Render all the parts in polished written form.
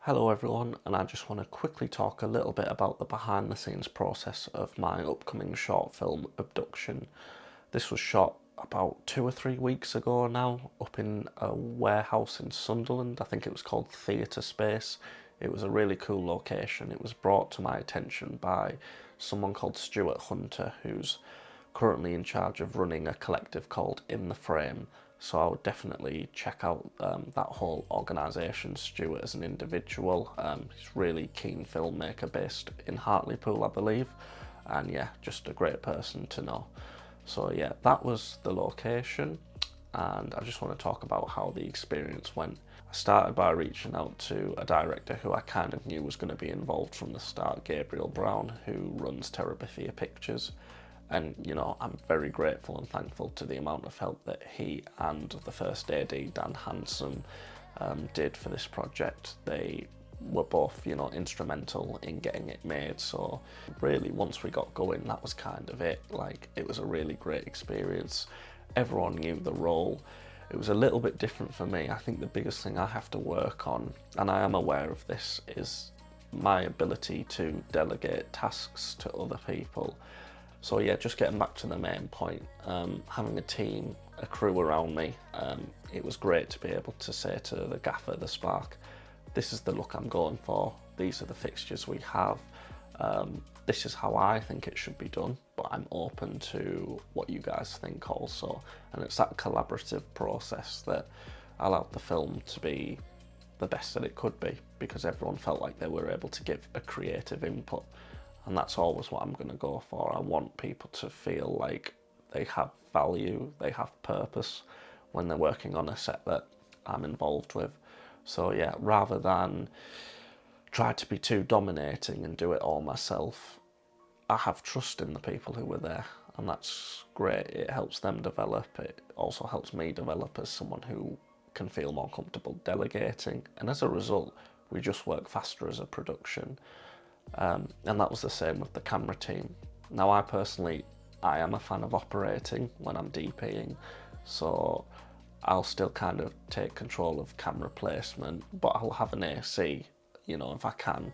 Hello everyone, and I just want to quickly talk a little bit about the behind the scenes process of my upcoming short film, Abduction. This was shot about 2 or 3 weeks ago now, up in a warehouse in Sunderland. I think it was called Theatre Space. It was a really cool location. It was brought to my attention by someone called Stuart Hunter, who's currently in charge of running a collective called In the Frame. So I would definitely check out that whole organisation. Stuart as an individual, he's a really keen filmmaker based in Hartlepool, I believe, and yeah, just a great person to know. So yeah, that was the location, and I just want to talk about how the experience went. I started by reaching out to a director who I kind of knew was going to be involved from the start, Gabriel Brown, who runs Terabithia Pictures. And you know, I'm very grateful and thankful to the amount of help that he and the first AD, Dan Hanson, did for this project. They were both, you know, instrumental in getting it made. So really, once we got going, that was kind of it. Like, it was a really great experience. Everyone knew the role. It was a little bit different for me. I think the biggest thing I have to work on, and I am aware of this, is my ability to delegate tasks to other people. So yeah, just getting back to the main point, having a team, a crew around me, it was great to be able to say to the gaffer, the Spark, this is the look I'm going for, these are the fixtures we have, this is how I think it should be done, but I'm open to what you guys think also. And it's that collaborative process that allowed the film to be the best that it could be, because everyone felt like they were able to give a creative input. And that's always what I'm going to go for. I want people to feel like they have value, they have purpose when they're working on a set that I'm involved with. So yeah, rather than try to be too dominating and do it all myself, I have trust in the people who were there, and that's great. It helps them develop. It also helps me develop as someone who can feel more comfortable delegating, and as a result, we just work faster as a production. And that was the same with the camera team. Now, I am a fan of operating when I'm DPing, so I'll still kind of take control of camera placement, but I'll have an AC, you know, if I can.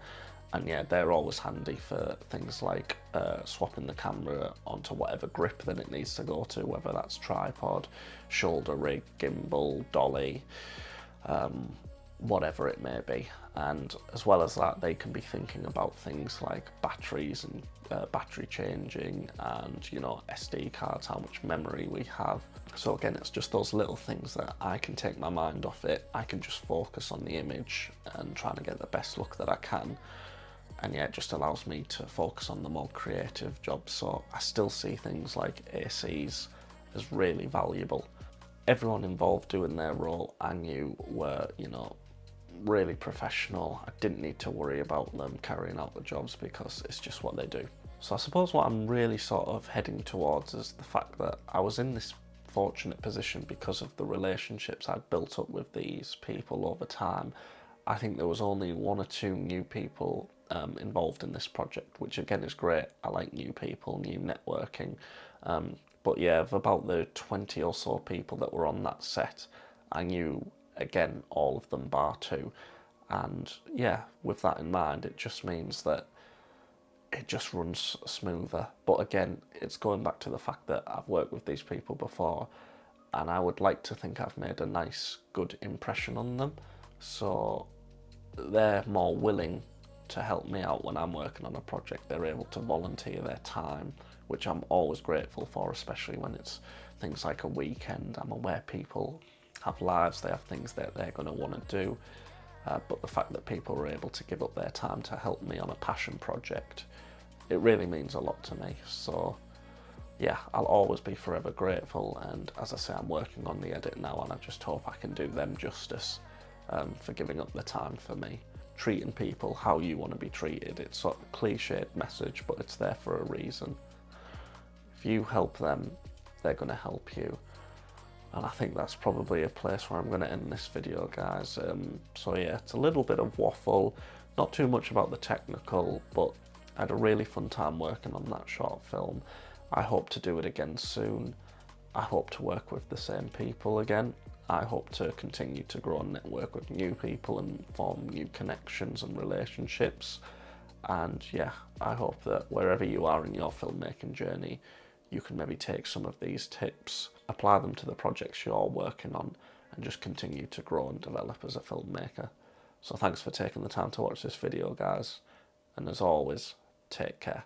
And yeah, they're always handy for things like swapping the camera onto whatever grip that it needs to go to, whether that's tripod, shoulder rig, gimbal, dolly, whatever it may be. And as well as that, they can be thinking about things like batteries and battery changing, and you know, SD cards, how much memory we have. So again, it's just those little things that I can take my mind off it. I can just focus on the image and trying to get the best look that I can. And yeah, it just allows me to focus on the more creative jobs. So I still see things like ACs as really valuable. Everyone involved doing their role I knew were, you know, really professional. I didn't need to worry about them carrying out the jobs because it's just what they do. So I suppose what I'm really sort of heading towards is the fact that I was in this fortunate position because of the relationships I'd built up with these people over time. I think there was only 1 or 2 new people involved in this project, which again is great. I like new people, new networking. But yeah, of about the 20 or so people that were on that set, I knew, again, all of them bar 2. And yeah, with that in mind, it just means that it just runs smoother. But again, it's going back to the fact that I've worked with these people before, and I would like to think I've made a nice, good impression on them. So they're more willing to help me out when I'm working on a project. They're able to volunteer their time, which I'm always grateful for, especially when it's things like a weekend. I'm aware people have lives, they have things that they're going to want to do, but the fact that people are able to give up their time to help me on a passion project, it really means a lot to me. So yeah, I'll always be forever grateful, and as I say, I'm working on the edit now, and I just hope I can do them justice for giving up the time for me. Treating people how you want to be treated, it's sort of a cliched message, but it's there for a reason. If you help them, they're going to help you. And I think that's probably a place where I'm going to end this video, guys. So yeah, it's a little bit of waffle, not too much about the technical, but I had a really fun time working on that short film. I hope to do it again soon. I hope to work with the same people again. I hope to continue to grow and network with new people and form new connections and relationships. And yeah, I hope that wherever you are in your filmmaking journey, you can maybe take some of these tips, apply them to the projects you're working on, and just continue to grow and develop as a filmmaker. So thanks for taking the time to watch this video, guys, and as always, take care.